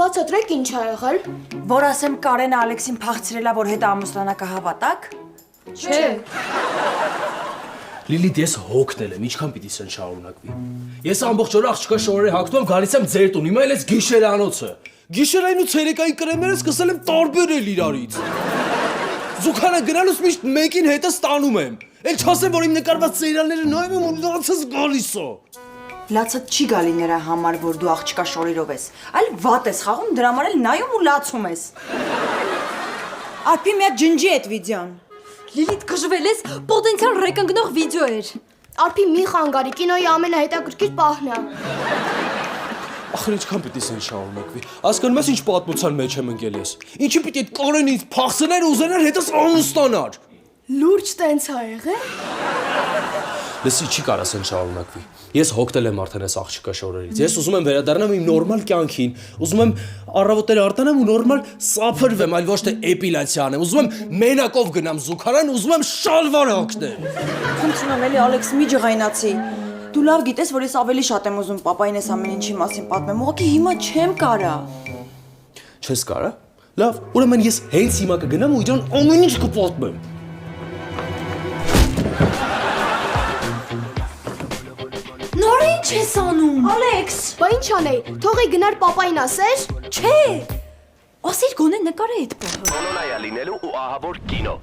բացատրեք ինչ ա եղել։ Որ ասեմ Կարենը Ալեքսին փախցրելա, որ հետը ամուսնանա կհավատակ։ Չէ։ Լիլիթ, ես հոգնել եմ, ինչքան պիտի սեն շարունակվի։ Ես ամբողջ օրը աղջկա շորերը հագնում եմ, գալիս եմ ձեր տուն, հիմա էլ ես գիշերանոցը։ Գիշերային ու ցերեկային կրեմները սկսել եմ տարբերել իրարից։ Զուքանը գնալուց միշտ մեկին հետը ստանում եմ։ Էլ չասեմ, որ իմ նկարված սերիալները նայում եմ ու լացս գալիս է։ Լացդ չի գալի նրա համար, որ դու աղջկա շորերով ես, այլ վատ ես խաղում, դրա համար էլ նայում ու լացում ես։ Արփի մի հատ ջնջի այդ վիդեոն։ Լիլիթ գժվել ես, պոտենցիալ ռեկընկնող վիդեո էր։ Արփի մի խանգարի, կինոյի ամենահետաքրքիր պահն է։ Ախր ինչքան պիտի սեն շարունակվի։ Հասկանում ես ինչ պատմության մեջ եմ ընկել ես։ Ինչի պիտի այդ Կարենը ինձ փախցներ ու ուզենար հետս ամուսնանար։ Լուրջ տենց ա եղել։ Լսի, չի կարա սեն շարունակվի։ Ես հոգնել եմ արդեն այս աղջկա շորերից։ Ես ուզում եմ վերադառնամ իմ նորմալ կյանքին։ Ուզում եմ առավոտները արտանամ ու նորմալ սափրվեմ, այլ ոչ թե էպիլյացիա անեմ։ Ուզում եմ մենակով գնամ զուգարան, ուզում եմ շալվար հագնել։ Խնդրում եմ, էլի Ալեքս, մի ջղայնացի։ Դու լավ գիտես, որ ես ավելի շատ եմ ուզում պապային այս ամեն ինչի մասին պատմեմ, ուղղակի հիմա չեմ կարա։ Չես կարա։ Լավ, ուրեմն ես հենց հիմա կգնամ ու իրան ամեն ինչ կպատմեմ։ Նոր ինչ ես անում։ Ալեքս, բա ինչ անեի, թողի գնար պապային ասեր։ Չէ։ Ասիր գոնե նկարը այդ պահը։ Կոլոնայա լինելու ու ահավոր կինո։